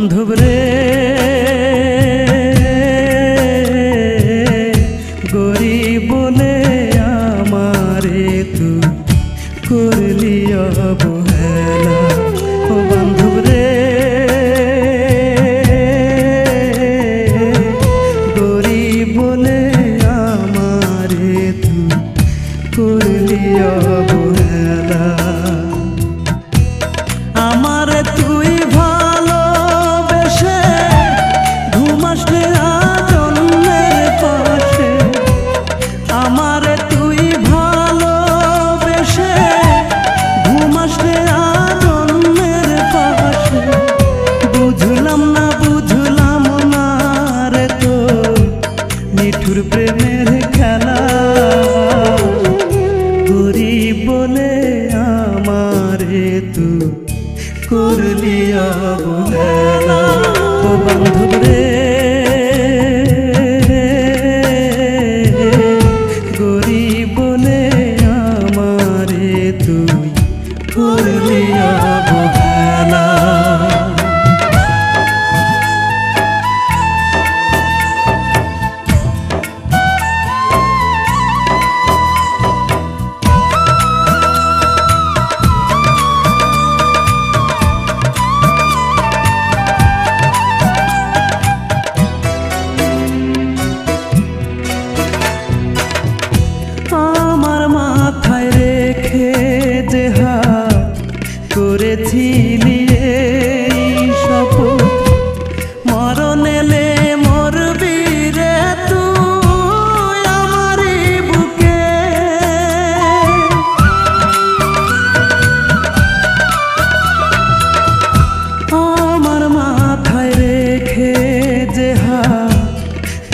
বান্ধব রে গরিব বলে আমারে তুই করলি অবহেলা। ও বান্ধব রে গরিব বলে আমারে তুই করলি অবহেলা। আমারে তুই ভালোবেসে ঘুমাসলে আজন্মের পাশে, আমারে তুই ভালোবেসে ঘুমাসলে আজন্মের পাশে। বুঝলাম না রে তোর নিঠুর প্রেমের খেলা। গরিব বলে আমারে তুই করলি অবহেলা। ও বান্ধব রে গরিব বলে আমারে তুই করলি অবহেলা। আমার মাথায় রেখে যে হাত করেছিলি এই শপথ, মরণ এলে মরবি রে তুই আমারই বুকে। আমার মাথায় রেখে যে হাত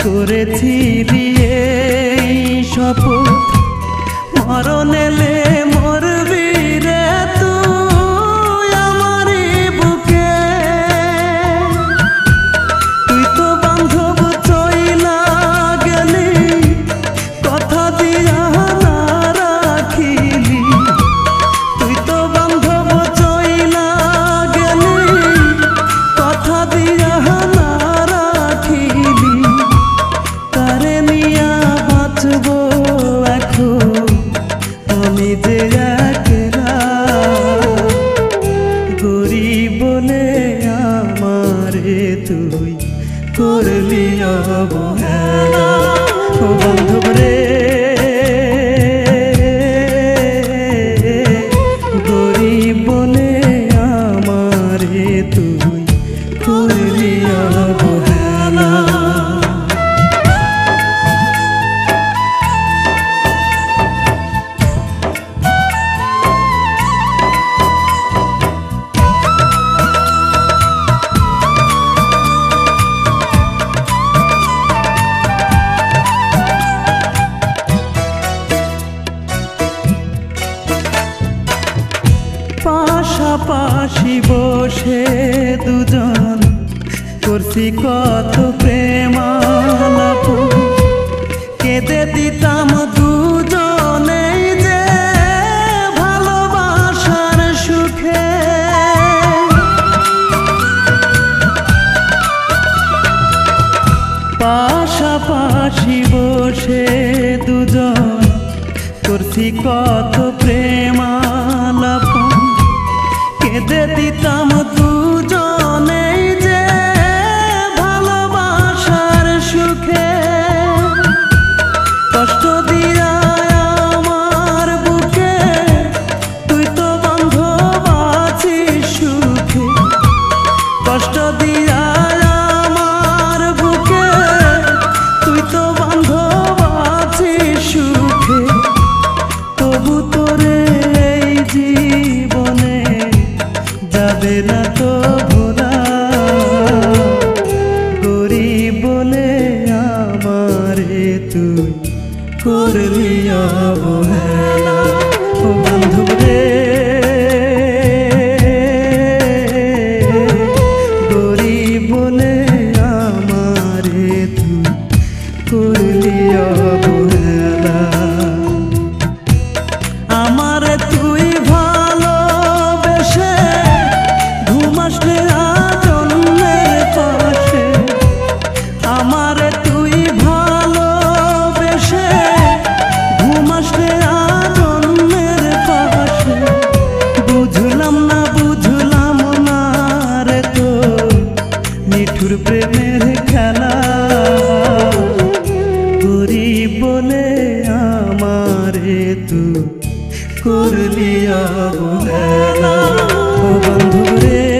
করেছিলি এই শপথ, মরণ এলে মরবি রে তুই আমারই বুকে। তুই তো বান্ধব চইলা গেলি কথা দিয়া না রাখিলি। তুই তো বান্ধব চইলা গেলি কথা দিয়া না রাখিলি। তারে নিয়া বাঁচব এখন আমি যে একলা। গরিব বলে আমারে তুই করলি অবহেলা। ও বান্ধব রে গরিব বলে আমারে তুই করলি অবহেলা। পাশাপাশি বসে দুজন করছি কত প্রেমালাপ, কেঁদে দিতাম দুজনেই যে ভালোবাসার সুখে। পাশাপাশি বসে দুজন করছি কত প্রেমালাপ, কেঁদে দিতাম দুজনেই যে ভালোবাসার সুখে। কষ্ট দিয়া আমার বুকে তুই তো বান্ধব আছিস সুখে। কষ্ট দিয়া আমার বুকে তুই তো বান্ধব আছিস সুখে। তবু তোরে এই জীবনে যাবে না তো ভোলা। গরিব বলে আমারে তুই করলি অবহেলা। ও বান্ধব রে গরিব বলে আমারে তুই করলি অবহেলা। করলি অবহেলা ও বন্ধু রে